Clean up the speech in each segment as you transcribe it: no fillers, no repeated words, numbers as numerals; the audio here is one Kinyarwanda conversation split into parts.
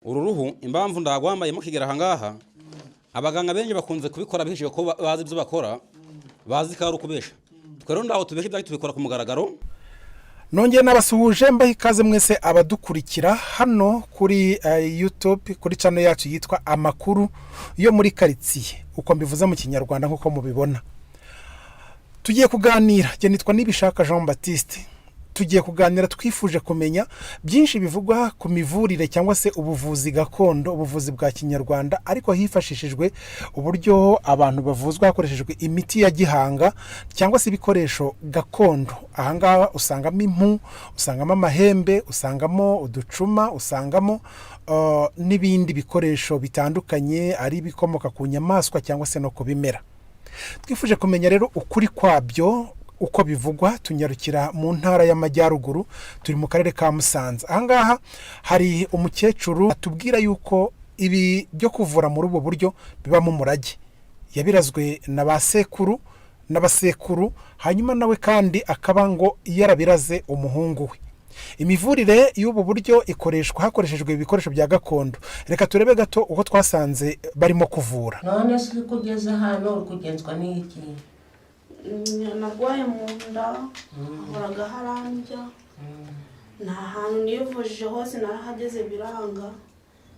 uru ruhu impamvu ndagwambaye mukigera hangaha abaganga benje bakunze kubikora bihishije ko bazi ibyo bakora bazi ko ari ukubesha twero ndaho tubeshe ibyo tubikora ku mugaragaro. Nongeye nabasuhuje mbahe ikaze mwese abadukurikira hano kuri YouTube kuri channel yacu yitwa Amakuru yo muri quartier uko mbivuze mu kinyarwanda nkuko mubibona. Tugiye kuganira je nitwa Nibishaka Jean Baptiste. Tugiye kuganira twifuje kumenya byinshi bivugwa ku mivurire cyangwa se ubuvuzi gakondo, ubuvuzi bwa kinyarwanda ariko hifashishijwe uburyo abantu bavuzwa hakoreshejwe imiti ya gihanga cyangwa se ibikoresho gakondo. Ahangaha usangamo impu, usangamo amahembe, usangamo uducuma, usangamo n'ibindi bikoresho bitandukanye ari bikomoka ku nyamaswa cyangwa se no ku bimera. Twifuje kumenya rero ukuri kwabyo uko bivugwa. Tunyarukira mu ntara y'Amajyaruguru, turi mu karere ka Musanze. Ahangaha hari umukecuru atubwira yuko ibi byo kuvura muri ubu buryo biba mu murage yabirazwe na basekuru n'abasekuru, hanyuma nawe kandi akaba ngo yarabiraze umuhungu we. Imivurire y'ubu buryo ikoreshwa hakoreshejwe ibikoresho bya gakondo. Reka turebe gato uko twasanze barimo kuvura. None se kugeza hano kugenzwa n'iki? Narwaye mu nda, horaga harambya, nta hantu nivujije hose narahageze biranga,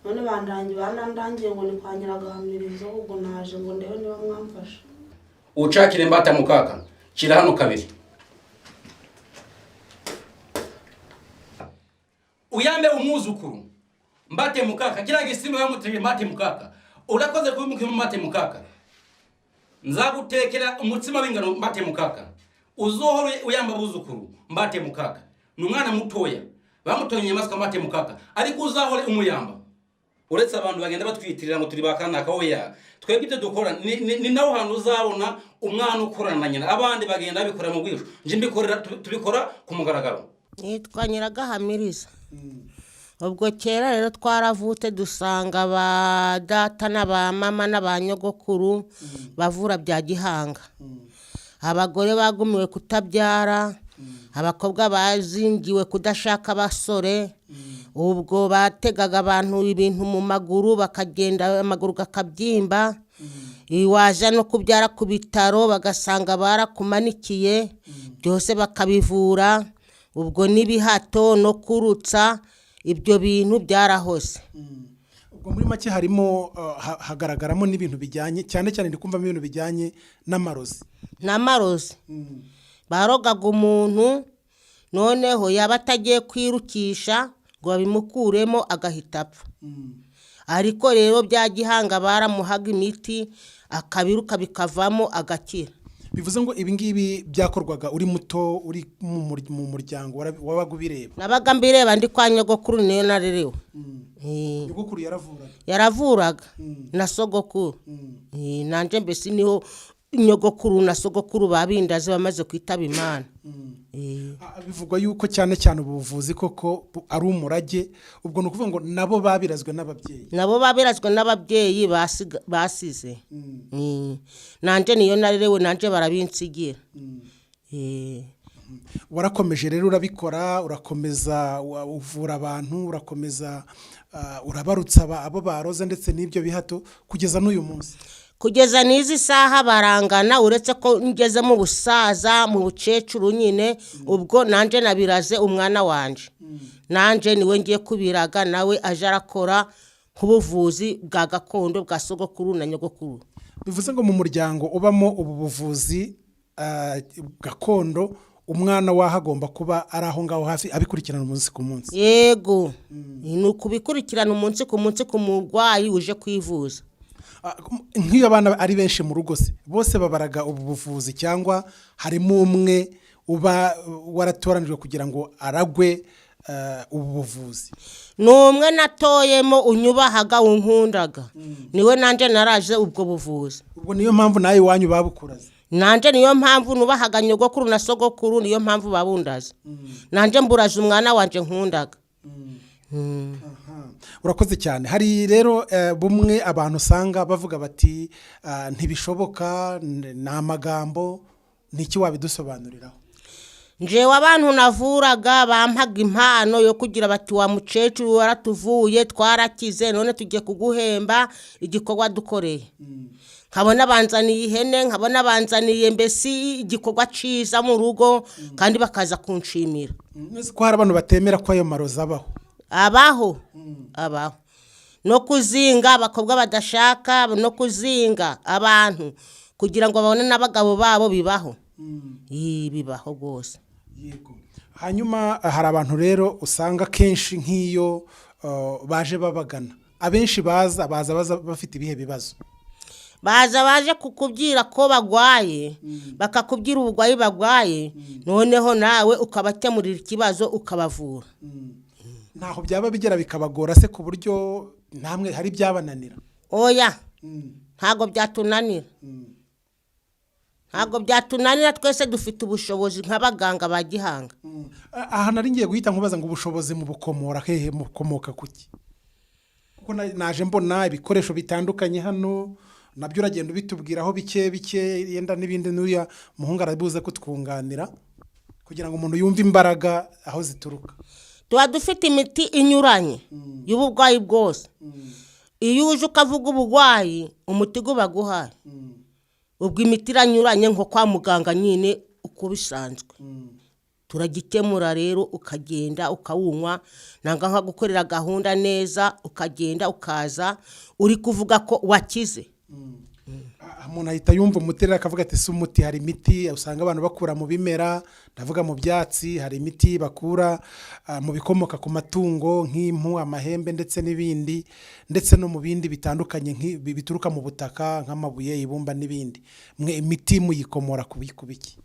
none bandangiye ngo ni kwa Nyiragahamirizo, ubwo naje ngo ndebe niba mwamfasha. Ucakire mbata mukaka kira hano kabiri. Uyambe umuzukuru mbate mukaka kira gisimo yamuteye mbate mukaka urakoze kubimukira mbate mukaka nzagutekera umutsima w'ingano mbate mukaka uzohore uyamba buzukuru mbate mukaka numwana mutoya bamutonye nyamaswa mbate mukaka ariko uzahore umuyamba uretse abantu bagenda batwitirira ngo turi bakana kaoya twebwe ibyo dukora ni naho hantu uzabona umwana ukorana na nyina abandi bagenda bikora mu bwisho nje mbikorera tubikora ku mugaragaro. Nitwa Nyiragahamiriza. Ubwo kera rero twaravute dusanga ba data n'aba mama n'abanyogokuru bavura bya gihanga. Abagore bagumiwe kutabyara, abakobwa bazingiwe kudashaka basore, ubwo bategaga abantu ibintu mu maguru bakagenda amaguru gakabyimba, iwaje no kubyara ku bitaro bagasanga barakumanikiye byose bakabivura. Ubwo nibihato no kurutsa ibyo bintu byarahose. Ubwo muri make harimo hagaragaramo n'ibintu bijyanye cyane cyane ndikumva ibintu bijyanye n'amarozi. N'amarozi barogaga umuntu noneho yaba atagiye kwirukisha ngo babimukuremo agahita apfa. Ariko rero bya gihanga baramuhaga imiti akabiruka bikavamo agakira. Bivuze ngo ibi ngibi byakorwaga uri muto uri mu muryango wabaga ubireba. Nabaga mbireba ndi kwa nyogokuru niyo narerewe. Nyogokuru yaravuraga na sogokuru. Nanje mbese niho nyogokuru na sogokuru babindaze bamaze kwitaba Imana. Bivugwa yuko cyane cyane ubuvuzi koko ari umurage, ubwo no kuvuga ngo nabo babirazwe n'ababyeyi basize. Nanje niyo narerewe nanje barabinsigira. Warakomeje rero urabikora, urakomeza uvura abantu, urakomeza urabarutsa abo baroze ndetse n'ibyo bihato kugeza n'uyu munsi. Kugeza n'izi saha barangana uretse ko ngeze mu busaza mu bucecuru nyine, ubwo nanje nabiraze umwana wanje. Nanje niwe ngiye kubiraga nawe aje arakora nk'ubuvuzi bwa gakondo bwa sogokuru na nyogokuru. Bivuze ngo mu muryango ubamo ubu buvuzi gakondo umwana wahagomba kuba ari aho ngaho hafi abikurikirana umunsi ku munsi. Yego. Ni ukubikurikirana umunsi ku munsi ku murwayi uje kwivuza. Nk'iyo abana ari benshi mu rugo se bose babaraga ubu buvuzi cyangwa harimo umwe uba waratoranijwe kugira ngo aragwe ubu buvuzi? Numwe natoyemo unyubahaga unkundaga niwe nanje naraje ubwo buvuzi. Ubwo niyo mpamvu nawe wanyu babukuraze? Nanje niyo mpamvu nubahaga nyogokuru na sogokuru, niyo mpamvu babundaza. Nanje mburaje umwana wanje nkundaga. Urakoze cyane. Hari rero bumwe abantu usanga bavuga bati ntibishoboka, ni amagambo, niki wabidusobanuriraho? njewe abantu navuraga bampaga impano yo kugira bati wa mukecuru waratuvuye twarakize none tugiye kuguhemba igikorwa dukoreye nkabona banzaniye ihene nkabona banzaniye mbesi igikorwa ciza mu rugo kandi bakaza kunshimira ko hari abantu batemera ko ayo marozi abaho no kuzinga abakobwa badashaka no kuzinga abantu kugira ngo babone n'abagabo babo bibaho bibaho rwose. Yego. Hanyuma hari abantu rero usanga kenshi nk'iyo baje babagana abenshi baza bafite ibihe bibazo baje kukubwira ko bagwaye bakakubwira ubugwayi bagwaye noneho nawe ukabakemurira ikibazo ukabavura. Ntaho byaba bigera bikabagora se ku buryo namwe hari byabananira? Oya ntago byatunanira twese dufite ubushobozi nk'abaganga ba Gihanga. Aha nari ngiye guhita nkubaza ngo ubushobozi mu bukomora hehe mukomoka kuki? Kuko naje mbona ibikoresho bitandukanye hano nabyo uragenda bitubwiraho bike yenda n'ibindi n'uriya muhungu arabuze kutwunganira kugira ngo umuntu yumve imbaraga aho zituruka. Tuba dufite imiti inyuranye y'ubugwayi bwose. Iyo uje ukavuga ubugwayi umuti gubaguhaye ubwo imiti iranyuranye nko kwa muganga nyine uko bisanzwe turagikemura rero ukagenda ukawunywa nanga nka gukorera gahunda neza ukagenda ukaza uri kuvuga ko wakize. Umuntu ahita yumva umuti akavuga ati si umuti, hari imiti usanga abantu bakura mu bimera, ndavuga mu byatsi, hari imiti bakura mu bikomoka ku matungo nk'impu, amahembe ndetse n'ibindi, ndetse no mu bindi bitandukanye bituruka mu butaka nk'amabuye, ibumba n'ibindi. Mwe imiti muyikomora kubiki?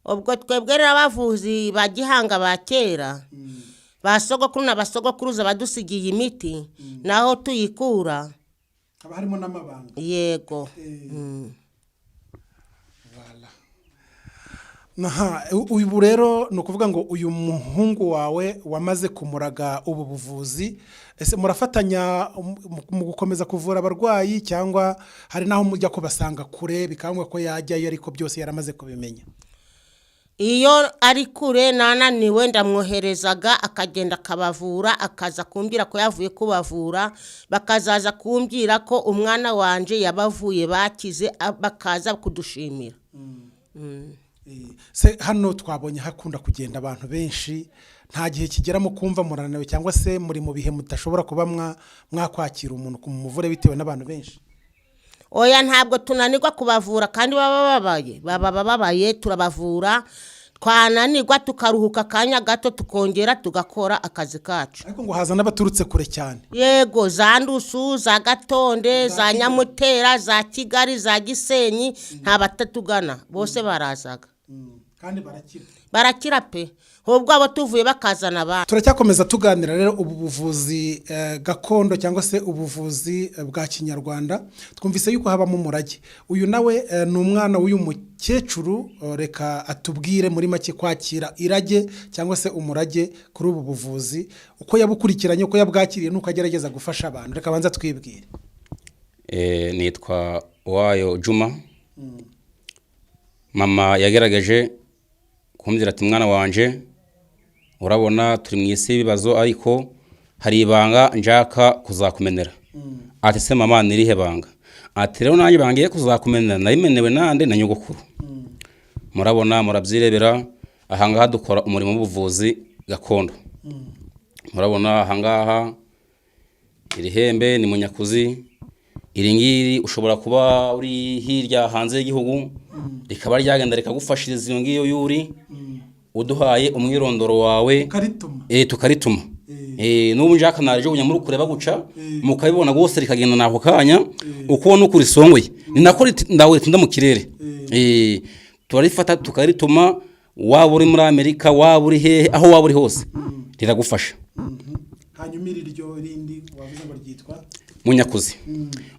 Ubwo twebwe abavuzi ba Gihanga ba kera basogokuru n'abasogokuruza badusigiye imiti naho tuyikura haba harimo n'amabanga. Yego. Uyu rero ni ukuvuga ngo uyu muhungu wawe wamaze kumuraga ubu buvuzi, ese murafatanya mu gukomeza kuvura abarwayi cyangwa hari naho mujya kubasanga kure bikangwa ko yajyayo ariko byose yaramaze kubimenya? Iyo ari kure nananiwe ndamwoherezaga akagenda akabavura, akaza kumbwira ko yavuye kubavura, bakazaza kumbwira ko umwana wanje yabavuye bakize, bakaza kudushimira. Se hano twabonye hakunda kugenda abantu benshi, nta gihe kigera mu kumva muranawe cyangwa se muri mu bihe mutashobora kuba mwakwakira umuntu kumuvure bitewe n'abantu benshi? Oya, ntabwo tunanirwa kubavura kandi baba babaye turabavura, twananirwa tukaruhuka kanya gato tukongera tugakora akazi kacu. Ariko ngo haza n'abaturutse kure cyane. Yego, za Ndusu, za Gatonde, za Nyamutera, za Kigali, za Gisenyi, nta batatugana bose barazaga. Kandi barakira pe, ubwo abo tuvuye bakazana abantu. Turacyakomeza tuganira rero ubu buvuzi gakondo cyangwa se ubuvuzi bwa Kinyarwanda. Twumvise yuko habamo umurage. Uyu nawe ni umwana w'uyu mukecuru, reka atubwire muri make kwakira irage cyangwa se umurage kuri ubu buvuzi, uko yabukurikiranye, uko yabwakiriye, nuko agerageza gufasha abantu. Reka banza twibwire. Nitwa Wayo Juma. Mama yagerageje kumbwira ati mwana wanje, urabona turi mu isi ibibazo ariko hari ibanga njaka kuzakumenera. Ati se mama nirihe banga? Ati rero nanjye bangiye kuzakumenera nayimenewe nande na nyogokuru. Murabona murabyirebera ahangaha dukora umurimo w'ubuvuzi gakondo. Murabona ahangaha irihembe ni Munyakuzi, iringiri ushobora kuba uri hirya hanze y'igihugu rikaba ryagenda rikagufashiriza iyo ngiyo yuri uduhaye umwirondoro wawe tukarituma. N'ubu njaka naje unyamuru kureba guca mukabibona gose rikagenda nako kanya uko no kurisongoye ni nako ndawe tunda mu kirere. Turarifata tukarituma, waba uri muri Amerika, waba uri hehe, aho waba uri hose riragufasha. Hanyuma iryo rindi wavuze ngo ryitwa Munyakuzi.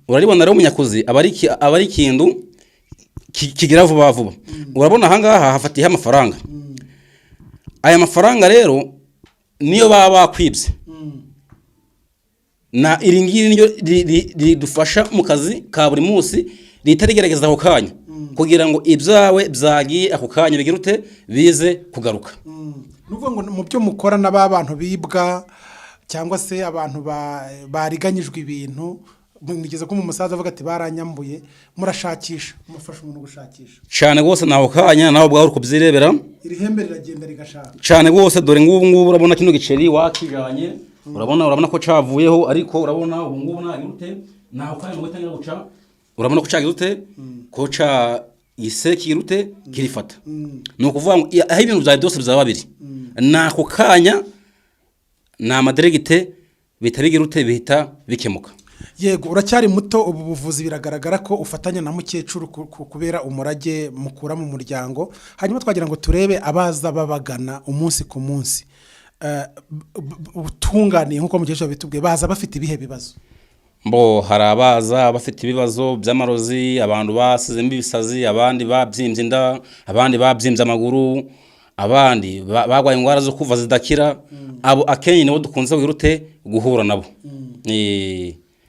Uraribona rero Munyakuzi abari ikintu kigira vuba vuba. Urabona ahangaha hafatiye amafaranga. Aya mafaranga rero niyo baba bakwibye. Na iringiri niryo ridufasha mu kazi ka buri munsi ritarigerageza ako kanya. kugira ngo ibyawe byagiye ako kanya bigira ute bize kugaruka. nuvuga ngo mu byo mukora n'aba bantu bibwa cyangwa se abantu bariganyijwe ibintu, nigeze ko mu musaza avuga ati baranyambuye, murashakisha, mufasha umuntu gushakisha cyane rwose naho kanya naho bwawe kubyirebera, iri hembe riragenda rigashaka cyane rwose. Dore ngubu urabona kino giceri wakijanye, urabona ko cavuyeho, ariko urabona ubu ngubu nta gute naho kanya mu gutangira guca, urabona ko cagize ute ko ca iseki irute kirifata. No kuvuga ngo aho ibintu bya byose bizaba babiri, nako kanya na maderegite bitabigira ute bihita bikemuka. Yego, uracyari muto, ubu buvuzi biragaragara ko ufatanya na mukecuru kubera umurage mukura mu muryango. Hanyuma twagira ngo turebe abaza babagana umunsi ku munsi, utunganiye nk'uko mukecuru bitubwiye, baza bafite ibihe bibazo? Hari abaza bafite ibibazo by'amarozi, abantu basizemo ibisazi, abandi babyimbye inda, abandi babyimbye amaguru, abandi bagwaye indwara zo kuva zidakira. Abo akenye nibo dukunze wirute guhura nabo.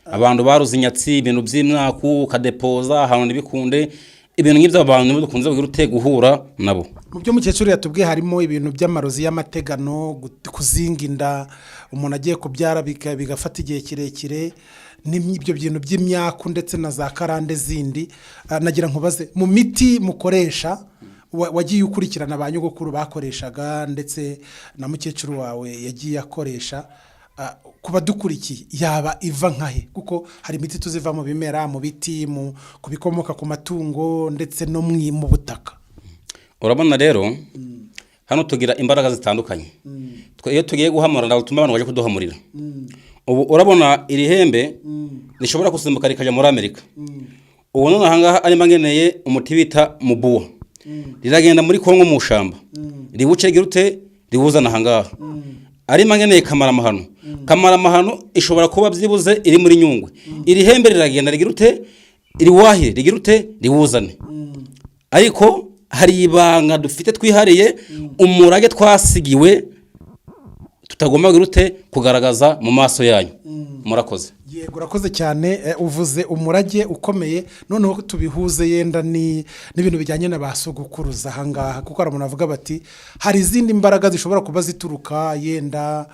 Abantu baruze inyatsi, ibintu by'imyaku kadepoza ahantu bikunde, ibintu nk'ibyo abantu nibo dukunze wirute guhura nabo. Mu byo mukecuru yatubwiye harimo ibintu by'amarozi y'amategano, kuzinga inda, umuntu agiye kubyara bigafata igihe kirekire, n'ibyo bintu by'imyaku ndetse na za karande zindi. Nagira nkubaze, mu miti mukoresha wagiye ukurikirana ba nyogokuru bakoreshaga ndetse na mukecuru wawe yagiye akoresha, kuba dukurikiye yaba iva nkahe? Kuko hari imiti tuziva mu bimera, mu biti, ku bikomoka ku matungo ndetse no mu butaka. Urabona rero hano tugira imbaraga zitandukanye. Iyo tugiye guhamura ndagutuma abantu baje kuduhamurira. Ubu urabona iri hembe rishobora gusimbuka rikaja muri Amerika. Ubu none ahangaha ari mangeneye umuti bita mubuwa, riragenda muri Kongo mu shamba, ribuce girute ribuzana ahangaha. Ari mangeneye Kamaramahano ishobora kuba byibuze iri muri Nyungwe. Iri hembe riragenda rigirute riwahire rigirute riwuzane. Ariko hari ibanga dufite twihariye, umurage twasigiwe tutagomba girute kugaragaza mu maso yanyu. Murakoze. Yego, urakoze cyane. Uvuze umurage ukomeye, noneho tubihuze yenda n'ibintu bijyanye na basugukuruza ahangaha, kuko aramuntu avuga bati hari izindi mbaraga zishobora kuba zituruka yenda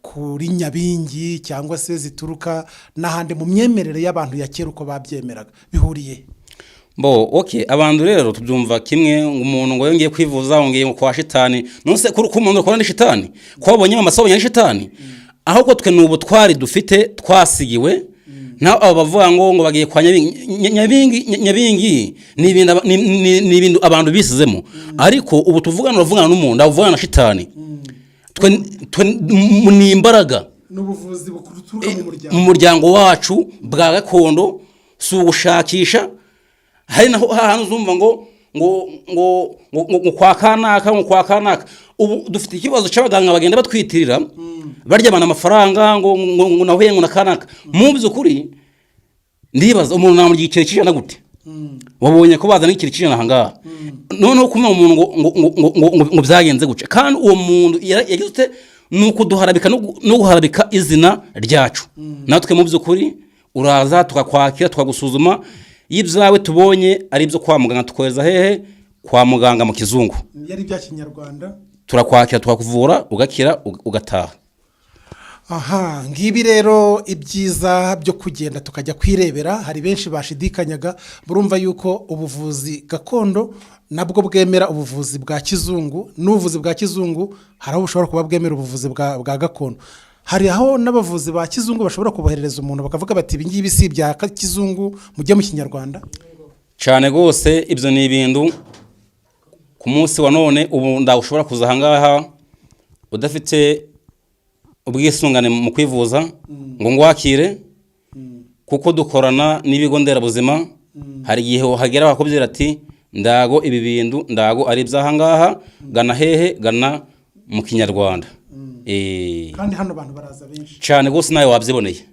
kuri Nyabingi cyangwa se zituruka n'ahandi mu myemerere y'abantu ya kera uko babyemeraga, bihuriye? Abantu rero tubyumva kimwe, umuntu ngo yongeye kwivuza ngeye kwa shitani, nonse kuri umuntu ukora ni shitani, kwabonye amasobo shitani. Ahubwo twe nubu twari dufite twasigiwe, naho abo bavuga ngo bagiye kwa Nyabingi ni ibintu abantu bisizemo. Ariko ubu tuvugana n'umuntu avugana na shitani, twe ni imbaraga n'ubuvuzi bukuruturuka mu muryango wacu bwa gakondo, si ugushakisha. Hari naho hantu uzumva ngo kwa kanaka. Ubu dufite ikibazo cy'abaganga bagenda batwitirira, baryamana amafaranga ngo nahuye ngo nakanaka. Mu by'ukuri ndibaza umuntu namugiye ikire kijana gute? Wabonye ko bazana ikire kijana ahangaha, noneho kuma umuntu ngo byagenze guce, kandi uwo muntu yagize nuko duharabika no guharabika izina ryacu. Natwe mu by'ukuri uraza tukakwakira tukagusuzuma, y'ibyawe tubonye ari byo kwa muganga tukohereza hehe? Kwa muganga mu kizungu. Yari bya Kinyarwanda turakwakira tukakuvura ugakira ugataha. Ngibi rero ibyiza byo kugenda tukajya kwirebera. Hari benshi bashidikanyaga, murumva yuko ubuvuzi gakondo nabwo bwemera ubuvuzi bwa kizungu, n'ubuvuzi bwa kizungu hari aho bushobora kuba bwemera ubuvuzi bwa gakondo. Hari aho n'abavuzi ba kizungu bashobora kuboherereza umuntu bakavuga bati ibi ngibi si bya kizungu, mujye mu Kinyarwanda. Cyane gose ibyo ni ibintu ku munsi wa none ubu ndashobora kuza ahangaha udafite ubwisungane mu kwivuza ngo ngwakire, kuko dukorana n'ibigo nderabuzima. Hari igihe hagera bakubwira ati ndago ibi bintu ndago ari ibyahangaha, gana hehe? Gana mu Kinyarwanda. Kandi hano abantu baraza benshi cyane gose nawe wabyiboneye.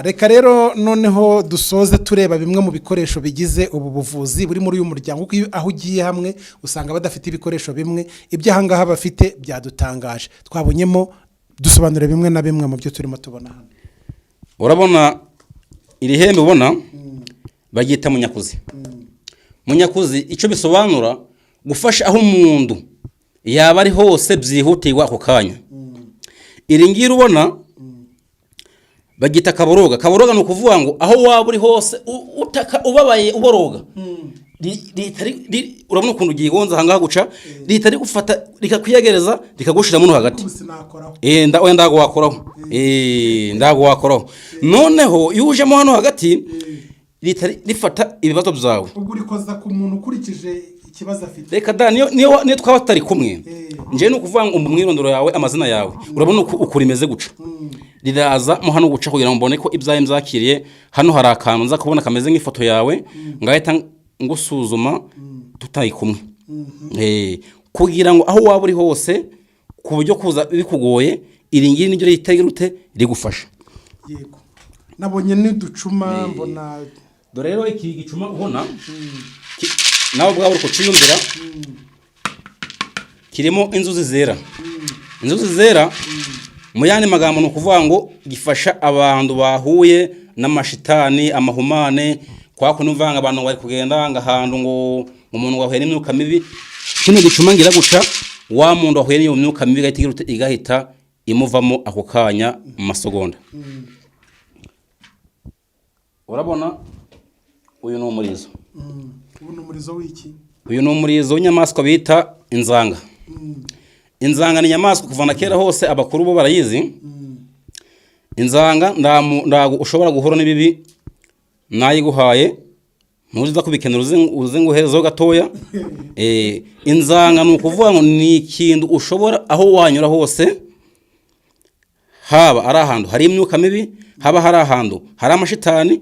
Reka rero noneho dusoze tureba bimwe mu bikoresho bigize ubu buvuzi buri muri uyu muryango, kuko aho ugiye hamwe usanga badafite ibikoresho bimwe. Ibyo ahangaha bafite byadutangaje, twabonyemo dusobanure bimwe na bimwe mu byo turimo tubona hano. Urabona iri hembe ubona bagita munyakuzi. Munyakuzi icyo bisobanura gufasha aho umuntu yaba ari hose byihutirwa ako kanya. Iri ngiri ubona bagita kaboroga. Kaboroga ni ukuvuga ngo aho waba uri hose utaka ubabaye uboroga. Urabona ukuntu ugiye gonza ahangaha guca ritari gufata rikakwiyegereza rikagushira muno hagati. Ndago wakoraho. Ndago wakoraho. Noneho yujemo hano hagati ritari rifata ibibazo byawe. Ubwo urikoza ku muntu ukurikije ikibazo afite. Reka da niyo twaba tari kumwe. Nje no kuvuga ngo umwirondoro yawe amazina yawe. Urabona uko rimeze guca. Riraza mu hano guca kugira ngo mbone ko ibyaye mzakiriye. Hano hari akantu nza kubona kameze nk'ifoto yawe ngahita ngusuzuma tutayi kumwe. Kugira ngo aho waba uri hose ku buryo kuza bikugoye iri ngiri niryo ritegerute rigufasha. Yego. Nabonye niducuma mbona dore rero iki gicuma ubona nawe bwa uri kuciyumvira kirimo inzuzi zera. Inzuzi zera mu yandi magambo no kuvuga ngo gifasha abantu bahuye n'amashitani amahumane kwa kunuvanga abantu bari kugenda ngahandu ngo umuntu wahuye n'imyuka mibi. Kino gicuma ngira guca wa muntu wahuye n'iyo myuka mibi igahita imuvamo ako kanya mu masegonda. Urabona uyu ni umurizo. Uyu ni umurizo w'iki? Uyu ni umurizo w'inyamaswa bita inzanga. Inzanga ni inyamaswa kuva na kera hose abakuru bo barayizi. Inzanga ndago ushobora guhura n'ibibi nayiguhaye ntuziza kubikenera uze nguherezo gatoya. Inzanga ni ukuvuga ngo ni ikintu ushobora aho wanyura hose haba ari ahantu hari imyuka mibi haba hari ahantu hari amashitani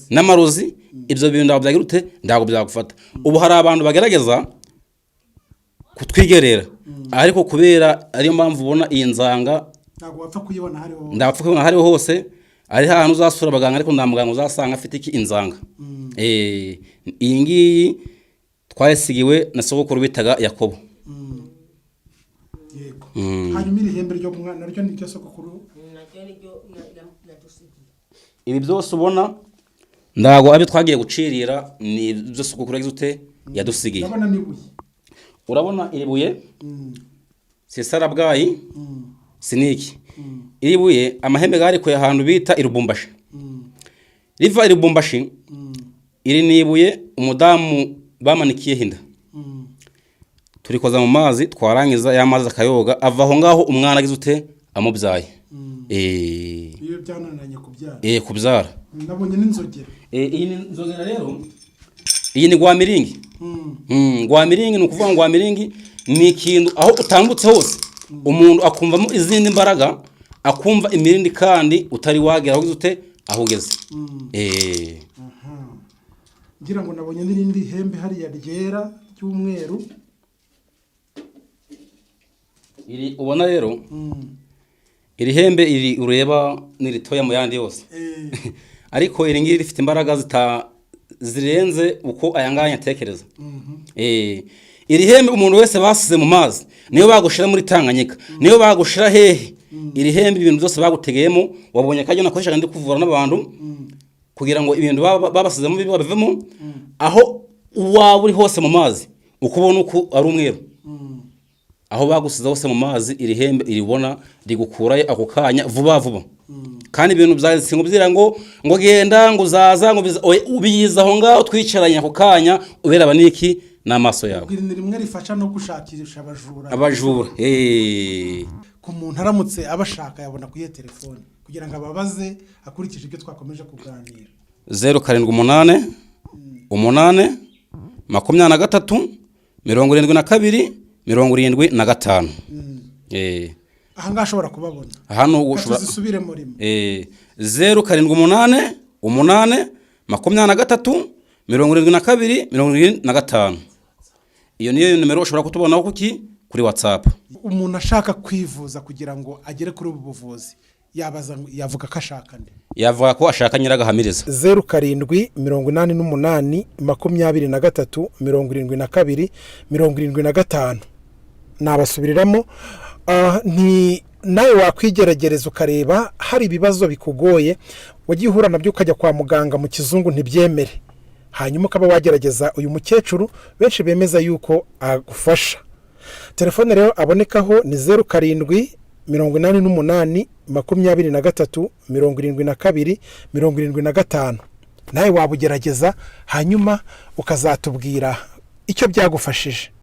n'amarozi ibyo bintu ndago byagirute ndago byagufata. Ubu hari abantu bagerageza kutwigerera ariko kubera ariyo mpamvu ubona iyi nzanga ntago wapfa kuyibona hariho. Ndapfa kuyibona hariho hose ari ahantu uzasura abaganga ariko ndamuganga uzasanga afite iki inzanga. Iyi ngiyi twayisigiwe na sogokuru bitaga Yakobo. Yego. Hanyuma iri hembe ryo mwana naryo ni ryo sogokuru. Ibi byose ubona ndago abi twagiye gucirira ni byo sogokuru yagizute yadusigiye. Ndabona nibuye. Urabona iribuye sesara bwayi siniki. Iribuye amahembe gari ko yahantu bita irubumbashi. Riva irubumbashi iri nibuye umudamu bamanikiye hinda. Turikoza mu mazi twarangiza yamazi akayoga avaho ngaho umwana agizute amubyaye. Iyo byanananye kubyara. Kubyara. Nabonye n'inzogera. Iyi ni inzogera rero. Iyi ni gwamiringi. Gwamiringi ni ukuvuga ngo gwamiringi ni ikintu aho utambutse hose umuntu akumvamo izindi mbaraga akumva imirindi kandi utari wagera aho gizute aho ugeze. Ngira ngo nabonye n'irindi hembe hariya ryera ry'umweru. Iri ubona rero iri hembe iri ureba niritoya mu yandi yose. Ariko iri ngiri rifite imbaraga zirenze uko ayanganya atekereza. Iri hembe umuntu wese basize mu mazi niyo bagushira muri Tanganyika niyo bagushira hehe iri hembe ibintu byose bagutegeyemo wabonye kajyo nakoreshaga ndi kuvura n'abantu kugira ngo ibintu babasize mu bibi bavemo aho waba uri hose mu mazi ukubona uko ari umweru. Aho bagusize hose mu mazi iri hembe iribona rigukuraye ako kanya vuba vuba. Kandi ibintu byazingo byira ngo genda ngo uzaza ngo ubiyiza aho ngaho twicaranye ako kanya ubera baniki n'amaso yawe. Ni rimwe rifasha no gushakisha abajura. Ku muntu aramutse abashaka yabona kuye telefone kugira ngo ababaze akurikije ibyo twakomeje kuganira. 078 8 23 72 75. Aha ngashobora kubabona. Hano ushobora zisubire muri. 078 8 23 72 75. Iyo niyo numero ushobora kutubonaho kuki kuri WhatsApp. Umuntu ashaka kwivuza kugira ngo agere kuri ubu buvuzi yabaza yavuga ko ashaka nde? Yavuga ko ashaka nyiragahamiriza. 0788 23 72 75. Nabasubiriramo ni nawe wakwigerageza ukareba hari ibibazo bikugoye wagiye uhura nabyo ukajya kwa muganga mu kizungu ntibyemere hanyuma ukaba wagerageza uyu mukecuru benshi bemeza yuko agufasha. Telefone rero abonekaho ni 0788237275. nawe wabugerageza hanyuma ukazatubwira icyo byagufashije.